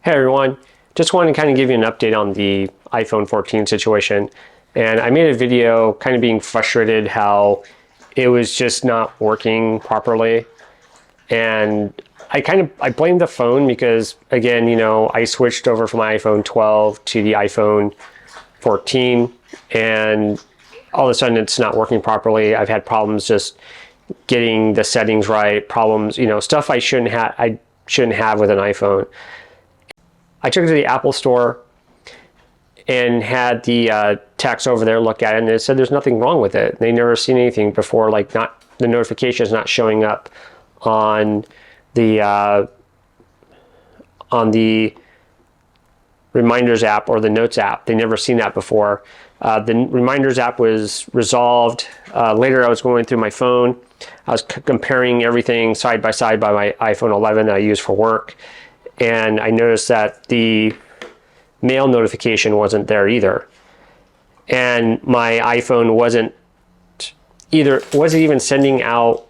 Hey everyone, just wanted to kind of give you an update on the iPhone 14 situation. And I made a video kind of being frustrated how it was just not working properly. And I blamed the phone because again, I switched over from my iPhone 12 to the iPhone 14 and all of a sudden it's not working properly. I've had problems just getting the settings right, problems, stuff I shouldn't have with an iPhone. I took it to the Apple store and had the techs over there look at it, and they said there's nothing wrong with it. They never seen anything before, like the notifications not showing up on the Reminders app or the Notes app. They never seen that before. The Reminders app was resolved. Later, I was going through my phone. I was comparing everything side by side by my iPhone 11 that I use for work. And I noticed that the mail notification wasn't there either. And my iPhone wasn't even sending out,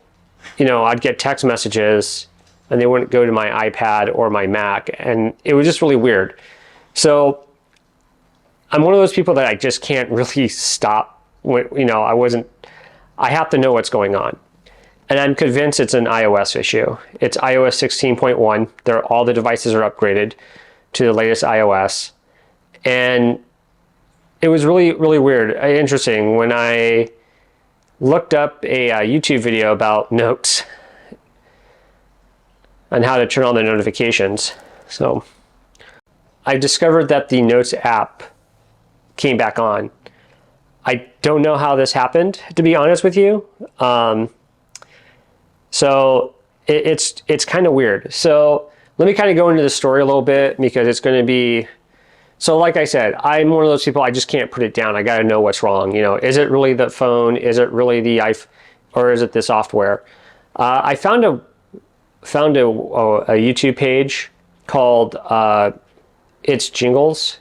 I'd get text messages and they wouldn't go to my iPad or my Mac. And it was just really weird. So I'm one of those people that I just can't really stop when, I have to know what's going on. And I'm convinced it's an iOS issue. It's iOS 16.1. All the devices are upgraded to the latest iOS. And it was really, really weird, interesting. When I looked up a YouTube video about Notes and how to turn on the notifications. So I discovered that the Notes app came back on. I don't know how this happened, to be honest with you. So it's kind of weird. So let me kind of go into the story a little bit because it's going to be, so like I said, I'm one of those people, I just can't put it down. I got to know what's wrong. Is it really the phone? Is it really the iPhone? Or is it the software? I found a YouTube page called ITJungles.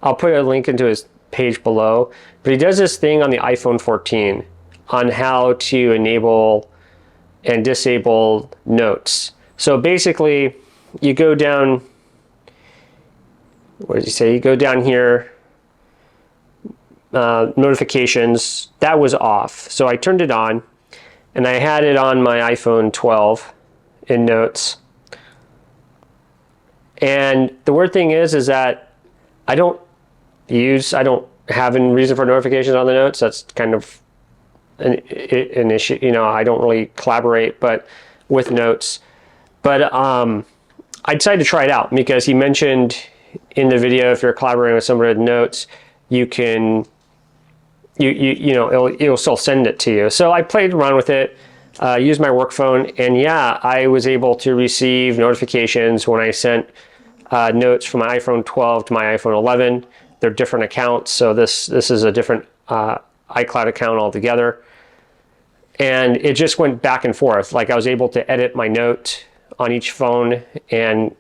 I'll put a link into his page below, but he does this thing on the iPhone 14 on how to enable and disable Notes. So basically, you go down, what does he say? You go down here, notifications, that was off. So I turned it on, and I had it on my iPhone 12 in Notes. And the weird thing is that I don't have any reason for notifications on the Notes. That's kind of an issue. I don't really collaborate with Notes. But I decided to try it out because he mentioned in the video, if you're collaborating with somebody with Notes, you can, it'll still send it to you. So I played around with it, used my work phone, and yeah, I was able to receive notifications when I sent notes from my iPhone 12 to my iPhone 11. They're different accounts, so this is a different iCloud account altogether. And it just went back and forth. Like I was able to edit my note on each phone, and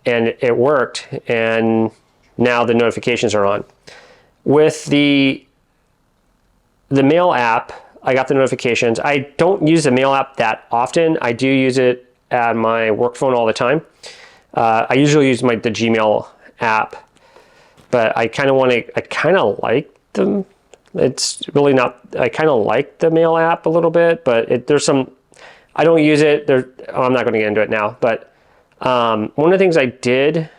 it worked. And now the notifications are on. With the Mail app, I got the notifications. I don't use the Mail app that often. I do use it at my work phone all the time. I usually use the Gmail app, but I kind of like them. It's really not, I kind of like the Mail app a little bit, but there's some, I don't use it. I'm not going to get into it now, but one of the things I did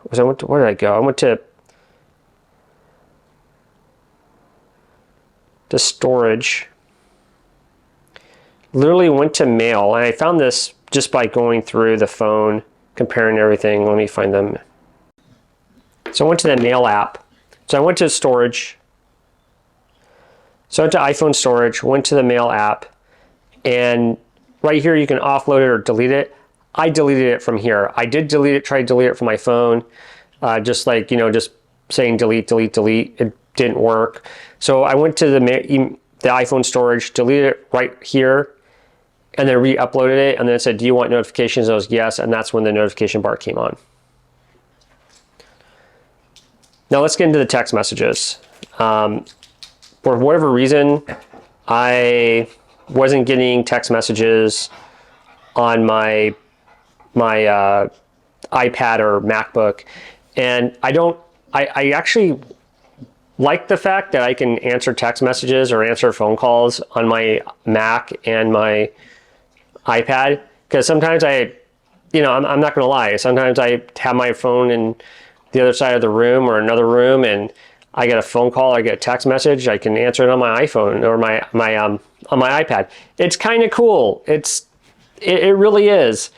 was where did I go? I went to storage, literally went to Mail, and I found this just by going through the phone, comparing everything. Let me find them. So I went to the Mail app. So I went to storage. So I went to iPhone storage, went to the Mail app, and right here you can offload it or delete it. I deleted it from here. I did try to delete it from my phone, just saying delete, delete, delete. It didn't work. So I went to the iPhone storage, deleted it right here, and then re-uploaded it, and then it said, do you want notifications? I was yes, and that's when the notification bar came on. Now let's get into the text messages. For whatever reason, I wasn't getting text messages on my iPad or MacBook. And I actually like the fact that I can answer text messages or answer phone calls on my Mac and my iPad, because sometimes I'm not going to lie. Sometimes I have my phone in the other side of the room or another room, and I get a phone call, I get a text message, I can answer it on my iPhone or on my iPad. It's kind of cool. It really is.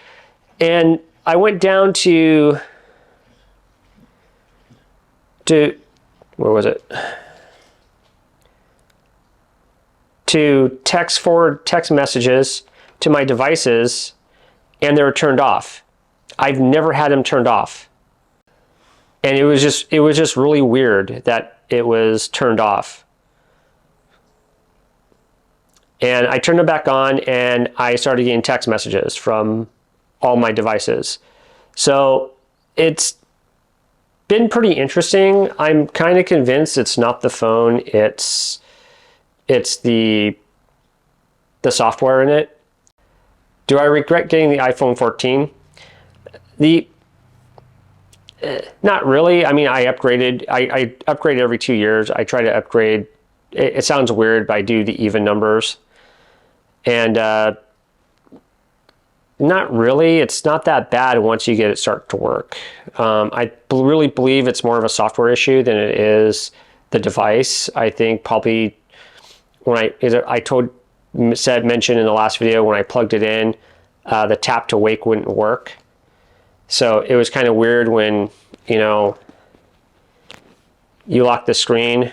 And I went down to where was it? To forward text messages to my devices, and they were turned off. I've never had them turned off. And it was just really weird that it was turned off. And I turned it back on, and I started getting text messages from all my devices. So it's been pretty interesting. I'm kind of convinced it's not the phone, it's the software in it. Do I regret getting the iPhone 14? Not really. I mean, I upgraded. I upgrade every 2 years. I try to upgrade. It sounds weird, but I do the even numbers. And not really. It's not that bad once you get it start to work. I really believe it's more of a software issue than it is the device. I think probably when mentioned in the last video, when I plugged it in, the tap to wake wouldn't work. So it was kind of weird when, you lock the screen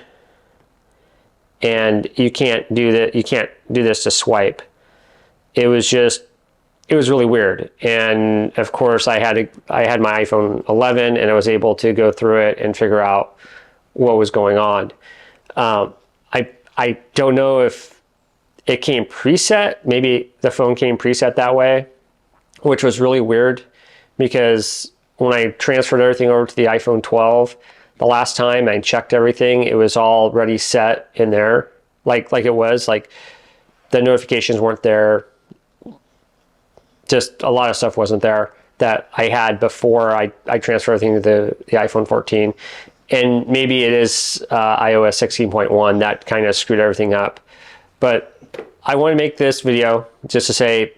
and you can't do that. You can't do this to swipe. It was really weird. And of course I had my iPhone 11 and I was able to go through it and figure out what was going on. I don't know if it came preset. Maybe the phone came preset that way, which was really weird, because when I transferred everything over to the iPhone 12, the last time I checked everything, it was already set in there. Like it was, like the notifications weren't there. Just a lot of stuff wasn't there that I had before I transferred everything to the iPhone 14. And maybe it is iOS 16.1 that kind of screwed everything up. But I want to make this video just to say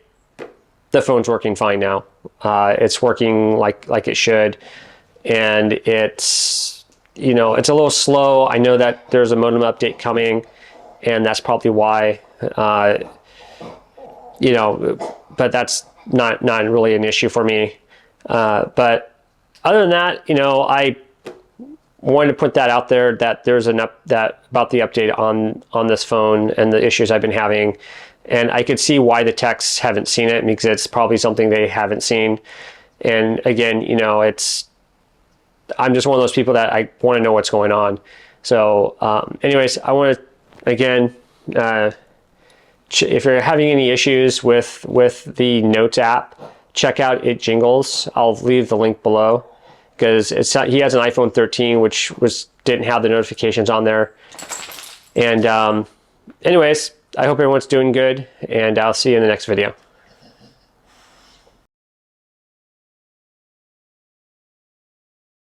the phone's working fine now. It's working like it should. And it's, it's a little slow. I know that there's a modem update coming, and that's probably why, but that's not really an issue for me. But other than that, I wanted to put that out there, that there's about the update on this phone and the issues I've been having. And I could see why the techs haven't seen it, because it's probably something they haven't seen. And again, I'm just one of those people that I want to know what's going on. So anyways, I want to, again, if you're having any issues with the Notes app, check out ITJungles. I'll leave the link below, because he has an iPhone 13, which didn't have the notifications on there. And anyways, I hope everyone's doing good, and I'll see you in the next video.